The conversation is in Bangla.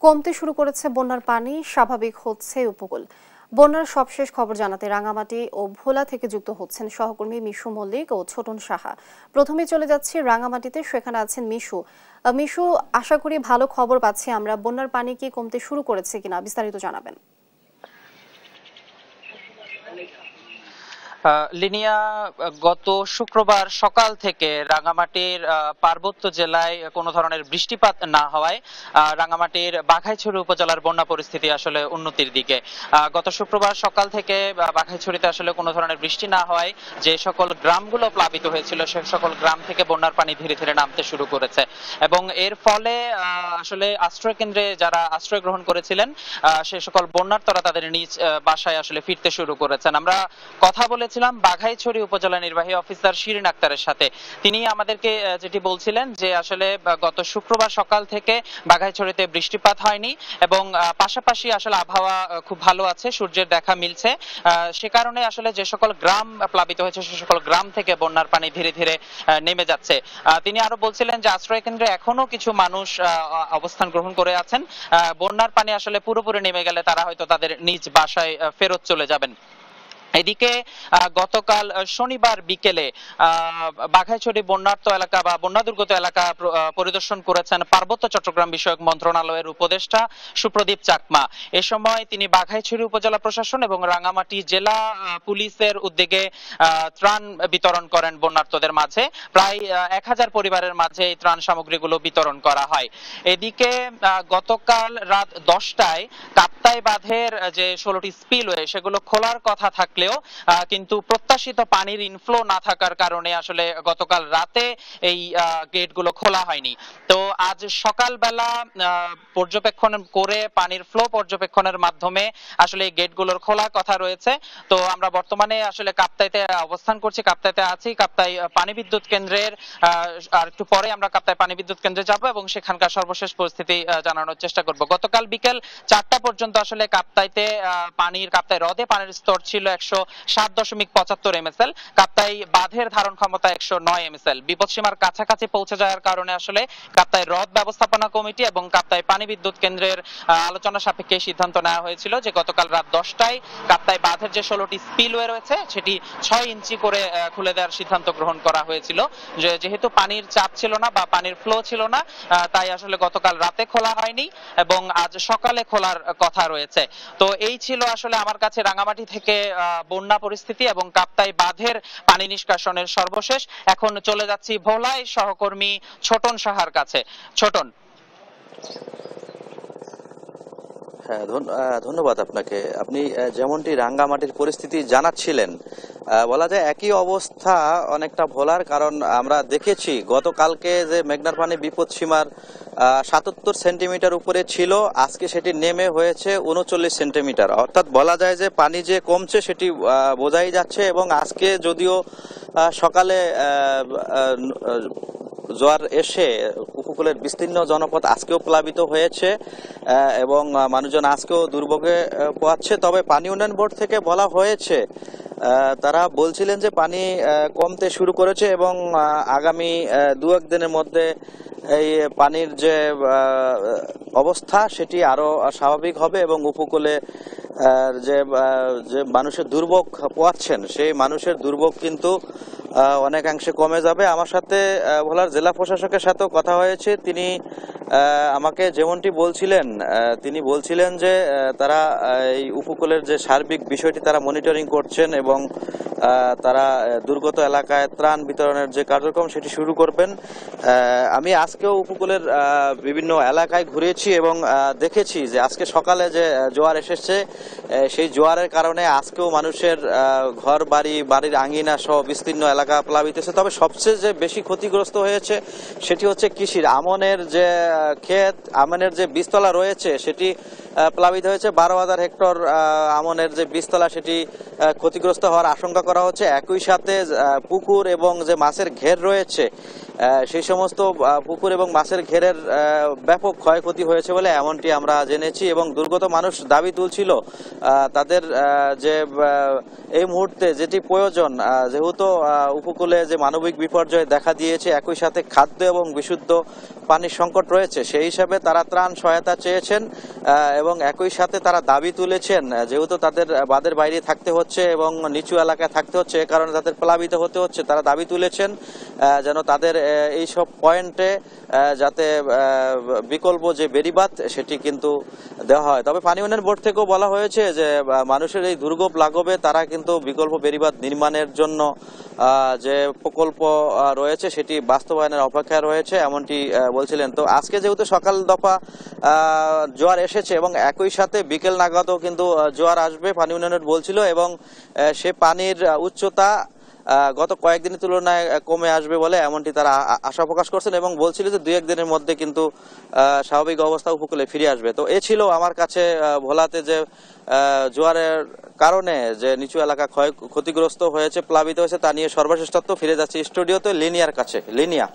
কমতে শুরু করেছে বন্যার পানি, স্বাভাবিক হচ্ছে উপকূল। বন্যার সবশেষ খবর জানাতে রাঙামাটি ও ভোলা থেকে যুক্ত হচ্ছেন সহকর্মী মিশু মল্লিক ও ছোটন সাহা। প্রথমে চলে যাচ্ছি রাঙামাটিতে, সেখানে আছেন মিশু। মিশু, আশা করি ভালো খবর পাচ্ছি আমরা। বন্যার পানি কি কমতে শুরু করেছে কিনা বিস্তারিত জানাবেন। লিনিয়া, গত শুক্রবার সকাল থেকে রাঙামাটির পার্বত্য জেলায় কোনো ধরনের বৃষ্টিপাত না হওয়ায় রাঙামাটির বাঘাইছড়ি উপজেলার বন্যা পরিস্থিতি আসলে উন্নতির দিকে। গত শুক্রবার সকাল থেকে বাঘাইছড়িতে আসলে কোনো ধরনের বৃষ্টি না হওয়ায় যে সকল গ্রামগুলো প্লাবিত হয়েছিল সে সকল গ্রাম থেকে বন্যার পানি ধীরে ধীরে নামতে শুরু করেছে এবং এর ফলে আসলে আশ্রয় কেন্দ্রে যারা আশ্রয় গ্রহণ করেছিলেন সে সকল বন্যার্তরা তাদের নিজ বাসায় আসলে ফিরতে শুরু করেছেন। আমরা কথা বলেছিলাম বাঘাইছড়ি উপজেলা নির্বাহী অফিসার শিরিন আক্তারের সাথে। তিনি আমাদেরকে যেটি বলছিলেন যে আসলে গত শুক্রবার সকাল থেকে বাঘাইছড়িতে বৃষ্টিপাত হয়নি এবং পাশাপাশি আসলে আবহাওয়া খুব ভালো আছে, সূর্যের দেখা মিলছে। সে কারণে আসলে যে সকল গ্রাম প্লাবিত হয়েছে সে সকল গ্রাম থেকে বন্যার পানি ধীরে ধীরে নেমে যাচ্ছে। তিনি আরো বলছিলেন যে আশ্রয় কেন্দ্রে এখনো কিছু মানুষ অবস্থান গ্রহণ করে আছেন। বন্যার পানি আসলে পুরোপুরি নেমে গেলে তারা হয়তো তাদের নিজ বাসায় ফেরত চলে যাবেন। এদিকে গতকাল শনিবার বিকেলে বাঘাইছড়ি বন্যার্ত এলাকা বা বন্যাদুর্গত এলাকা পরিদর্শন করেছেন পার্বত্য চট্টগ্রাম বিষয়ক মন্ত্রণালয়ের উপদেষ্টা সুপ্রদীপ চাকমা। এ সময় তিনি বাঘাইছড়ি উপজেলা প্রশাসন এবং রাঙামাটি জেলা পুলিশের উদ্যোগে ত্রাণ বিতরণ করেন বন্যার্তদের মাঝে। প্রায় 1000 পরিবারের মাঝে এই ত্রাণ সামগ্রীগুলো বিতরণ করা হয়। এদিকে গতকাল রাত 10টায় কাপ্তাই বাঁধের যে 16টি স্পিলওয়ে সেগুলো খোলার কথা থাকলে কিন্তু প্রত্যাশিত পানির ইনফ্লো না থাকার কারণে আসলে গতকাল রাতে এই গেটগুলো খোলা হয়নি। তো আজ সকালবেলা পর্যবেক্ষণ করে পানির ফ্লো পর্যবেক্ষণের মাধ্যমে আসলে এই গেটগুলোর খোলার কথা রয়েছে। তো আমরা বর্তমানে আসলে কাপ্তাইতে অবস্থান করছি, কাপ্তাইতে আছি। কাপ্তাই পানি বিদ্যুৎ কেন্দ্রের আর একটু পরে আমরা কাপ্তাই পানি বিদ্যুৎ কেন্দ্রে যাব এবং সেখানকার সর্বশেষ পরিস্থিতি জানানোর চেষ্টা করব। গতকাল বিকেল 4টা পর্যন্ত আসলে কাপ্তাইতে কাপ্তাই হ্রদে পানির স্তর ছিল 107.75 MSL। কাপ্তাই বাঁধের ধারণ ক্ষমতা 109 MSL। বিপদসীমার কাছাকাছি পৌঁছে যাওয়ার কারণে আসলে কাপ্তাই হ্রদ ব্যবস্থাপনা কমিটি এবং কাপ্তাই পানি বিদ্যুৎ কেন্দ্রের আলোচনা সাপেক্ষে সিদ্ধান্ত নেওয়া হয়েছিল যে গতকাল রাত 10টায় কাপ্তাই বাঁধের যে 16টি স্পিলওয়ে রয়েছে সেটি 6 ইঞ্চি করে খুলে দেওয়ার সিদ্ধান্ত গ্রহণ করা হয়েছিল। যেহেতু পানির চাপ ছিল না বা পানির ফ্লো ছিল না, তাই আসলে গতকাল রাতে খোলা হয়নি এবং আজ সকালে খোলার কথা রয়েছে। তো এই ছিল আসলে আমার কাছে রাঙামাটি থেকে বন্যা পরিস্থিতি এবং কাপ্তাই বাঁধের পানি নিষ্কাশনের সর্বশেষ। এখন চলে যাচ্ছি ভোলায় সহকর্মী ছোটন সাহার কাছে। ছোটন। হ্যাঁ, ধন্যবাদ আপনাকে। আপনি যেমনটি রাঙ্গামাটির পরিস্থিতি জানাচ্ছিলেন, বলা যায় একই অবস্থা অনেকটা ভোলার। কারণ আমরা দেখেছি গতকালকে যে মেঘনার পানি বিপদ সীমার 77 সেন্টিমিটার উপরে ছিল, আজকে সেটি নেমে হয়েছে 39 সেন্টিমিটার। অর্থাৎ বলা যায় যে পানি যে কমছে সেটি বোঝাই যাচ্ছে। এবং আজকে যদিও সকালে জোয়ার এসে উপকূলের বিস্তীর্ণ জনপদ আজকেও প্লাবিত হয়েছে এবং মানুষজন আজকেও দুর্ভোগে পোহাচ্ছে। তবে পানি উন্নয়ন বোর্ড থেকে বলা হয়েছে, তারা বলছিলেন যে পানি কমতে শুরু করেছে এবং আগামী 2-1 দিনের মধ্যে এই পানির যে অবস্থা সেটি আরো স্বাভাবিক হবে এবং উপকূলে যে মানুষের দুর্ভোগ পোহাচ্ছেন সেই মানুষের দুর্ভোগ কিন্তু অনেকাংশে কমে যাবে। আমার সাথে ভোলার জেলা প্রশাসকের সাথেও কথা হয়েছে। তিনি আমাকে যেমনটি বলছিলেন, তিনি বলছিলেন যে তারা এই উপকূলের যে সার্বিক বিষয়টি তারা মনিটরিং করছেন এবং তারা দুর্গত এলাকায় ত্রাণ বিতরণের যে কার্যক্রম সেটি শুরু করবেন। আমি আজকেও উপকূলের বিভিন্ন এলাকায় ঘুরেছি এবং দেখেছি যে আজকে সকালে যে জোয়ার এসেছে সেই জোয়ারের কারণে আজকেও মানুষের ঘর বাড়ির আঙ্গিনা সহ বিস্তীর্ণ এলাকা প্লাবিত হয়েছে। তবে সবচেয়ে যে বেশি ক্ষতিগ্রস্ত হয়েছে সেটি হচ্ছে কৃষির আমনের যে ক্ষেত, আমনের যে বীজতলা রয়েছে সেটি প্লাবিত হয়েছে। 12,000 হেক্টর আমনের যে বীজতলা সেটি ক্ষতিগ্রস্ত হওয়ার আশঙ্কা করা হচ্ছে। একই সাথে পুকুর এবং যে মাছের ঘের রয়েছে সেই সমস্ত পুকুর এবং মাছের ঘেরের ব্যাপক ক্ষয়ক্ষতি হয়েছে বলে এমনটি আমরা জেনেছি। এবং দুর্গত মানুষ দাবি তুলছিল তাদের যে এই মুহূর্তে যেটি প্রয়োজন, যেহেতু উপকূলে যে মানবিক বিপর্যয় দেখা দিয়েছে, একই সাথে খাদ্য এবং বিশুদ্ধ পানির সংকট রয়েছে, সেই হিসাবে তারা ত্রাণ সহায়তা চেয়েছেন এবং একই সাথে তারা দাবি তুলেছেন যেহেতু তাদের বাঁধের বাইরে থাকতে হচ্ছে এবং নিচু এলাকায় থাকতে হচ্ছে, এ কারণে তাদের প্লাবিত হতে হচ্ছে। তারা দাবি তুলেছেন যেন তাদের এই সব পয়েন্টে যাতে বিকল্প যে বেড়িবাঁধ সেটি কিন্তু দেওয়া হয়। তবে পানি উন্নয়ন বোর্ড থেকেও বলা হয়েছে যে মানুষের এই দুর্ভোগ লাঘবে তারা কিন্তু বিকল্প বেড়িবাঁধ নির্মাণের জন্য যে প্রকল্প রয়েছে সেটি বাস্তবায়নের অপেক্ষায় রয়েছে, এমনটি বলছিলেন। তো আজকে যেহেতু সকাল দফা জোয়ার এসেছে এবং একই সাথে বিকেল নাগাদও কিন্তু জোয়ার আসবে পানি উন্নয়ন বলছিল, এবং সে পানির উচ্চতা গত কয়েকদিনের তুলনায় কমে আসবে বলে এমনটি তারা আশা প্রকাশ করছেন এবং বলছিল যে 2-1 দিনের মধ্যে কিন্তু স্বাভাবিক অবস্থা উপকূলে ফিরে আসবে। তো এ ছিল আমার কাছে ভোলাতে যে জোয়ারের কারণে যে নিচু এলাকা ক্ষতিগ্রস্ত হয়েছে, প্লাবিত হয়েছে তা নিয়ে সর্বশেষ তথ্য। ফিরে যাচ্ছি স্টুডিওতে লিনিয়ার কাছে। লিনিয়া।